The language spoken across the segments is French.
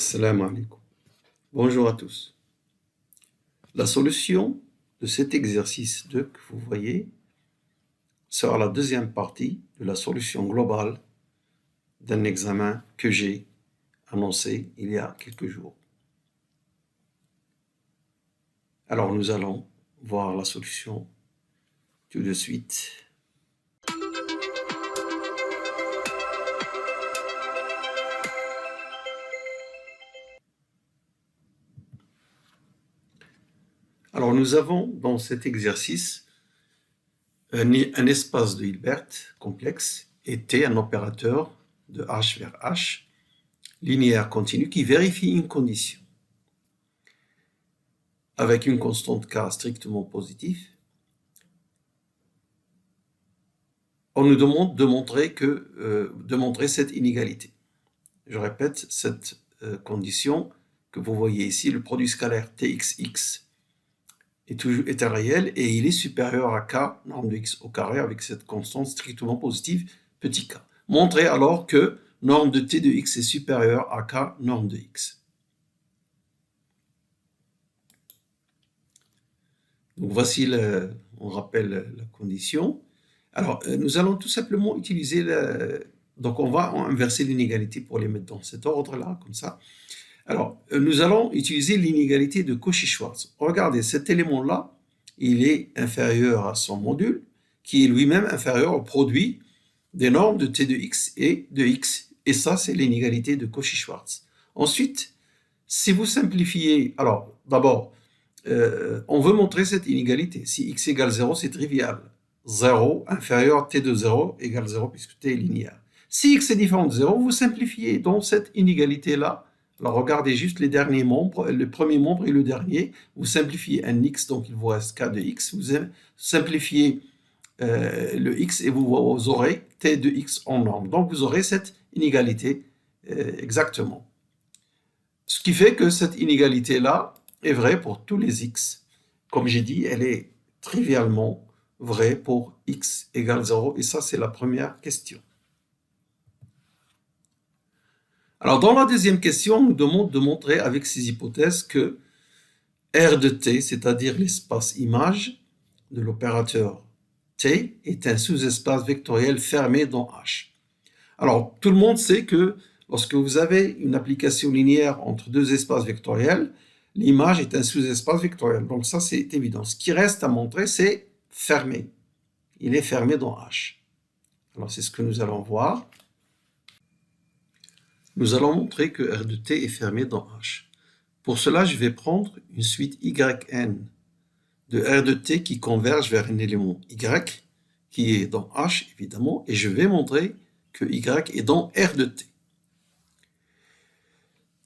Assalamu alaikum. Bonjour à tous. La solution de cet exercice 2 que vous voyez sera la deuxième partie de la solution globale d'un examen que j'ai annoncé il y a quelques jours. Alors nous allons voir la solution tout de suite. Alors nous avons dans cet exercice un espace de Hilbert complexe et T, un opérateur de H vers H, linéaire continu qui vérifie une condition avec une constante K strictement positive. On nous demande de montrer cette inégalité. Je répète, cette condition que vous voyez ici, le produit scalaire Txx est un réel et il est supérieur à K, norme de x au carré, avec cette constante strictement positive, petit k. Montrez alors que norme de T de x est supérieure à K, norme de x. Donc voici, on rappelle la condition. Alors, nous allons tout simplement utiliser, donc on va inverser l'inégalité pour les mettre dans cet ordre-là, comme ça. Alors, nous allons utiliser l'inégalité de Cauchy-Schwarz. Regardez, cet élément-là, il est inférieur à son module, qui est lui-même inférieur au produit des normes de T de x et de x. Et ça, c'est l'inégalité de Cauchy-Schwarz. Ensuite, si vous simplifiez, alors d'abord, on veut montrer cette inégalité. Si x égale 0, c'est trivial. 0 inférieur à T de 0 égale 0 puisque T est linéaire. Si x est différent de 0, vous simplifiez dans cette inégalité-là. Alors regardez juste les derniers membres, le premier membre et le dernier. Vous simplifiez un x, donc il vous reste k de x. Vous simplifiez le x et vous aurez t de x en norme. Donc vous aurez cette inégalité exactement. Ce qui fait que cette inégalité-là est vraie pour tous les x. Comme j'ai dit, elle est trivialement vraie pour x égale 0. Et ça, c'est la première question. Alors, dans la deuxième question, on nous demande de montrer avec ces hypothèses que R de T, c'est-à-dire l'espace image de l'opérateur T, est un sous-espace vectoriel fermé dans H. Alors, tout le monde sait que lorsque vous avez une application linéaire entre deux espaces vectoriels, l'image est un sous-espace vectoriel. Donc ça, c'est évident. Ce qui reste à montrer, c'est fermé. Il est fermé dans H. Alors, c'est ce que nous allons voir. Nous allons montrer que R de T est fermé dans H. Pour cela, je vais prendre une suite YN de R de T qui converge vers un élément Y qui est dans H, évidemment, et je vais montrer que Y est dans R de T.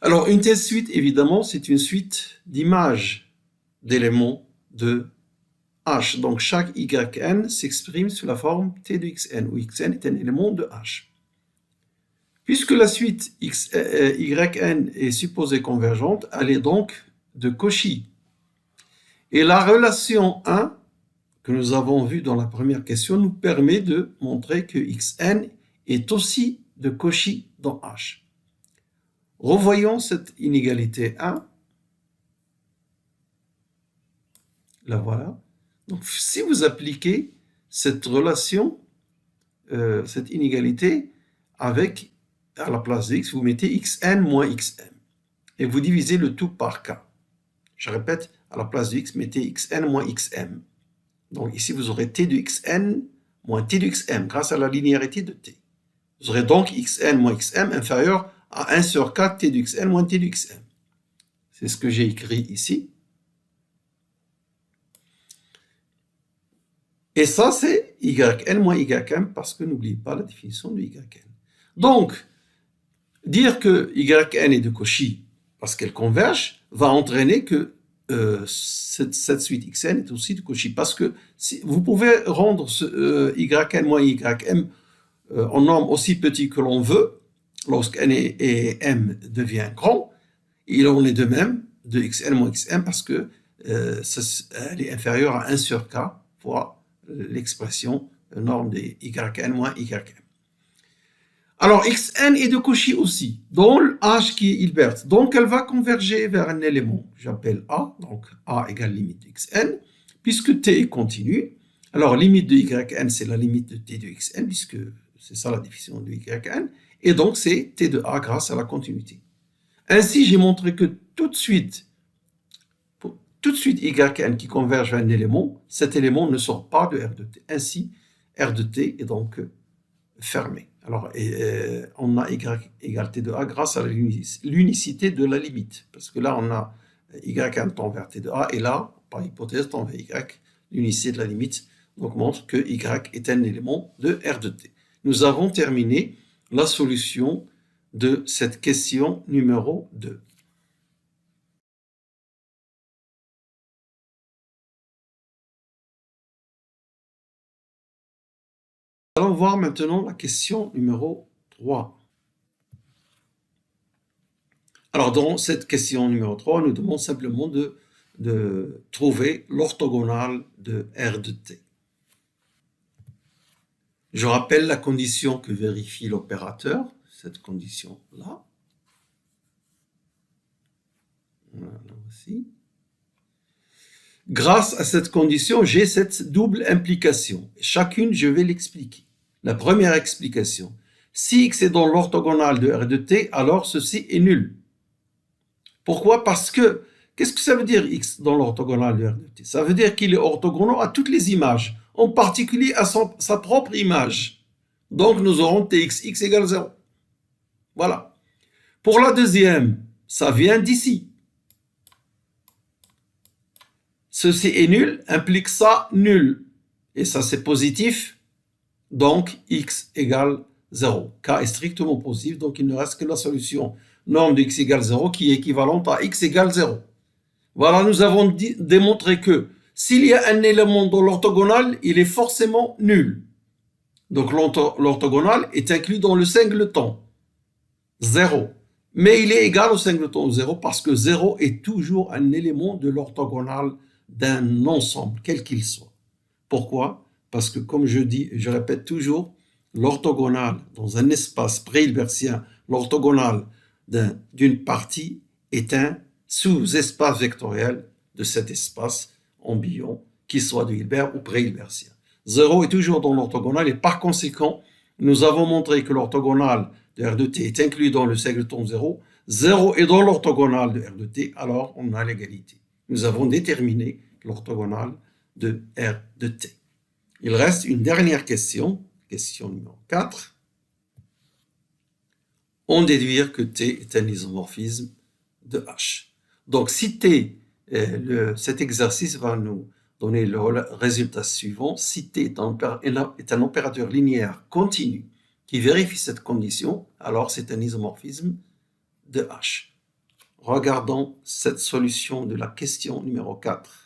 Alors, une telle suite, évidemment, c'est une suite d'images d'éléments de H. Donc, chaque YN s'exprime sous la forme T de XN, où XN est un élément de H. Puisque la suite YN est supposée convergente, elle est donc de Cauchy. Et la relation 1, que nous avons vue dans la première question, nous permet de montrer que XN est aussi de Cauchy dans H. Revoyons cette inégalité 1. La voilà. Donc, si vous appliquez cette relation, cette inégalité avec, à la place de x, vous mettez xn moins xm. Et vous divisez le tout par k. Je répète, à la place de x, mettez xn moins xm. Donc ici, vous aurez t de xn moins t de xm grâce à la linéarité de t. Vous aurez donc xn moins xm inférieur à 1 sur 4 t de xn moins t de xm. C'est ce que j'ai écrit ici. Et ça, c'est yn moins ym parce que n'oubliez pas la définition de yn. Donc, dire que yn est de Cauchy parce qu'elle converge va entraîner que cette suite xn est aussi de Cauchy. Parce que vous pouvez rendre ce yn moins ym en norme aussi petit que l'on veut, lorsque n et m devient grand, il en est de même de xn moins xm parce que elle est inférieure à 1 sur k fois l'expression norme de yn moins ym. Alors, Xn est de Cauchy aussi, dans le H qui est Hilbert. Donc, elle va converger vers un élément, j'appelle A, donc A égale limite de Xn, puisque T est continu. Alors, limite de Yn, c'est la limite de T de Xn, puisque c'est ça la définition de Yn, et donc c'est T de A grâce à la continuité. Ainsi, j'ai montré que tout de suite, Yn qui converge vers un élément, cet élément ne sort pas de R de T. Ainsi, R de T est donc fermé. Alors, on a Y égale T de A grâce à l'unicité de la limite. Parce que là, on a Yn tend vers T de A, et là, par hypothèse, tend vers Y, l'unicité de la limite, donc montre que Y est un élément de R de T. Nous avons terminé la solution de cette question numéro 2. Allons voir maintenant la question numéro 3. Alors, dans cette question numéro 3, nous demandons simplement de trouver l'orthogonale de R de T. Je rappelle la condition que vérifie l'opérateur, cette condition-là. Voilà, là aussi. Grâce à cette condition, j'ai cette double implication. Chacune, je vais l'expliquer. La première explication, si x est dans l'orthogonale de R de T, alors ceci est nul. Pourquoi? Parce que, qu'est-ce que ça veut dire x dans l'orthogonale de R de T? Ça veut dire qu'il est orthogonal à toutes les images, en particulier à sa propre image. Donc nous aurons Tx, x égale 0. Voilà. Pour la deuxième, ça vient d'ici. Ceci est nul, implique ça nul. Et ça c'est positif, donc x égale 0. K est strictement positif, donc il ne reste que la solution norme de x égale 0 qui est équivalente à x égale 0. Voilà, nous avons démontré que s'il y a un élément dans l'orthogonale, il est forcément nul. Donc l'orthogonale est inclus dans le singleton, 0. Mais il est égal au singleton 0 parce que 0 est toujours un élément de l'orthogonale d'un ensemble, quel qu'il soit. Pourquoi? Parce que, comme je dis, je répète toujours, l'orthogonale dans un espace pré-hilbertien, l'orthogonale d'une partie est un sous-espace vectoriel de cet espace en bion, qu'il soit de Hilbert ou pré-hilbertien. 0 est toujours dans l'orthogonale et par conséquent, nous avons montré que l'orthogonale de R de T est inclus dans le singleton 0. 0 est dans l'orthogonale de R de T, alors on a l'égalité. Nous avons déterminé l'orthogonale de R de T. Il reste une dernière question, question numéro 4. On déduit que T est un isomorphisme de H. Donc si T, cet exercice va nous donner le résultat suivant. Si T est un opérateur linéaire continu qui vérifie cette condition, alors c'est un isomorphisme de H. Regardons cette solution de la question numéro 4.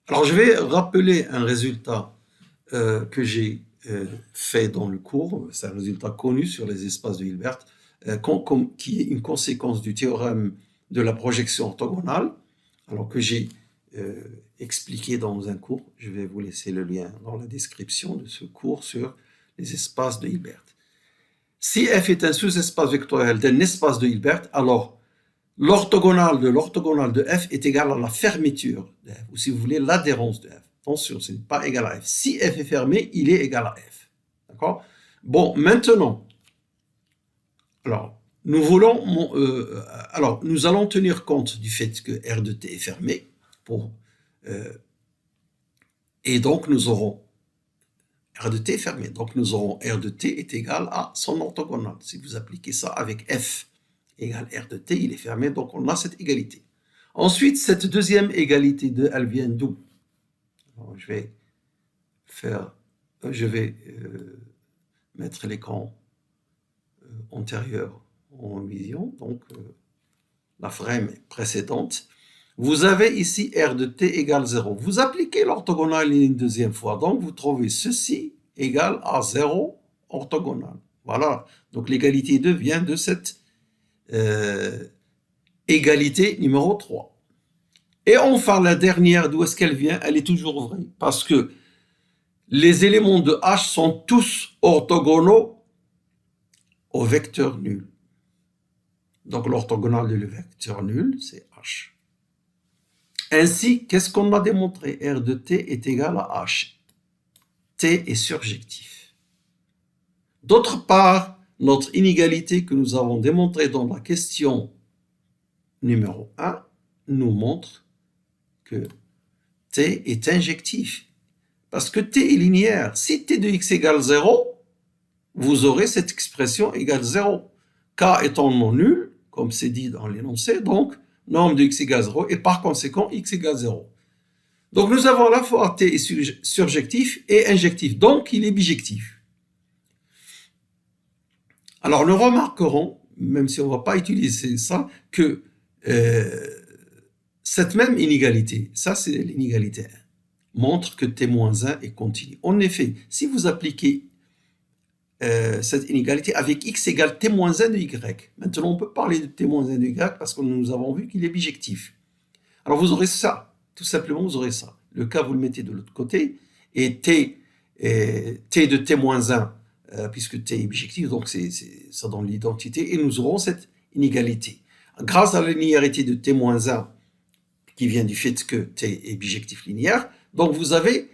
Alors, je vais rappeler un résultat que j'ai fait dans le cours. C'est un résultat connu sur les espaces de Hilbert, qui est une conséquence du théorème de la projection orthogonale, alors que j'ai expliqué dans un cours. Je vais vous laisser le lien dans la description de ce cours sur les espaces de Hilbert. Si f est un sous-espace vectoriel d'un espace de Hilbert, alors l'orthogonale de f est égale à la fermeture de f, ou si vous voulez, l'adhérence de f. Attention, ce n'est pas égal à f. Si f est fermé, il est égal à f. D'accord? Bon, maintenant, alors, nous allons tenir compte du fait que R de T est fermé, et donc nous aurons R de T fermé. Donc nous aurons R de T est égal à son orthogonale. Si vous appliquez ça avec F égale R de T, il est fermé, donc on a cette égalité. Ensuite, cette deuxième égalité elle vient d'où? Je vais mettre l'écran antérieur en vision, donc la frame précédente. Vous avez ici R de T égale 0. Vous appliquez l'orthogonale une deuxième fois, donc vous trouvez ceci égale à 0 orthogonale. Voilà, donc l'égalité 2 vient de cette égalité numéro 3. Et enfin, la dernière, d'où est-ce qu'elle vient? Elle est toujours vraie, parce que les éléments de H sont tous orthogonaux au vecteur nul. Donc l'orthogonale du vecteur nul, c'est H. Ainsi, qu'est-ce qu'on a démontré? R de T est égal à H. T est surjectif. D'autre part, notre inégalité que nous avons démontrée dans la question numéro 1 nous montre que T est injectif. Parce que T est linéaire. Si T de x égale 0, vous aurez cette expression égale 0. K étant non nul, comme c'est dit dans l'énoncé, donc norme de x égale 0, et par conséquent x égale 0. Donc nous avons à la fois T est surjectif et injectif, donc il est bijectif. Alors nous remarquerons, même si on ne va pas utiliser ça, que cette même inégalité, ça c'est l'inégalité 1, montre que T-1 est continu. En effet, si vous appliquez cette inégalité avec x égale T-1 de y, maintenant on peut parler de T-1 de y parce que nous avons vu qu'il est bijectif. Alors vous aurez ça, tout simplement vous aurez ça. Le K vous le mettez de l'autre côté, et T de T-1, puisque T est bijectif, donc ça donne l'identité, et nous aurons cette inégalité. Grâce à la linéarité de T-1, qui vient du fait que T est bijectif linéaire, donc vous avez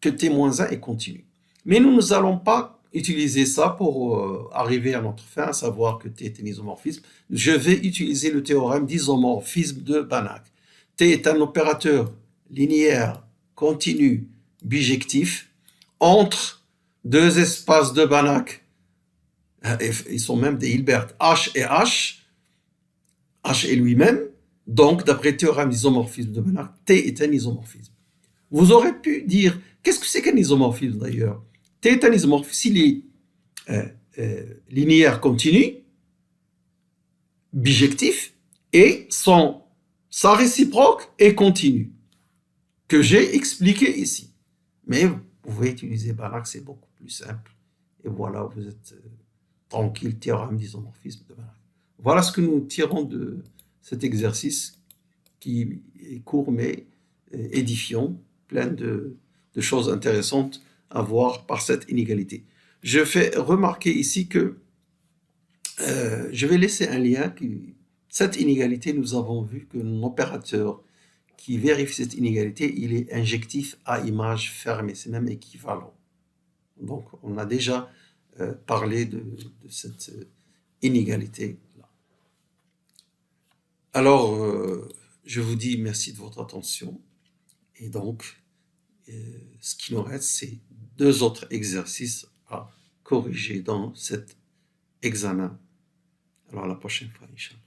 que T-1 est continu. Mais nous n'allons pas utiliser ça pour arriver à notre fin, à savoir que T est un isomorphisme. Je vais utiliser le théorème d'isomorphisme de Banach. T est un opérateur linéaire, continu, bijectif, entre deux espaces de Banach. Ils sont même des Hilbert, H et H. H est lui-même. Donc, d'après le théorème d'isomorphisme de Banach, T est un isomorphisme. Vous aurez pu dire, qu'est-ce que c'est qu'un isomorphisme d'ailleurs? T est un isomorphisme s'il est linéaire continu, bijectif, et sa réciproque est continue, que j'ai expliqué ici. Mais vous pouvez utiliser Banach, c'est beaucoup plus simple. Et voilà, vous êtes tranquille, théorème d'isomorphisme de Banach. Voilà ce que nous tirons de cet exercice qui est court mais édifiant, plein de choses intéressantes à voir par cette inégalité. Je fais remarquer ici que je vais laisser un lien. Cette inégalité, nous avons vu que l'opérateur qui vérifie cette inégalité, il est injectif à image fermée, c'est même équivalent. Donc on a déjà parlé de cette inégalité-là. Alors, je vous dis merci de votre attention. Et donc, ce qui nous reste, c'est 2 autres exercices à corriger dans cet examen. Alors, à la prochaine fois, Inch'Allah.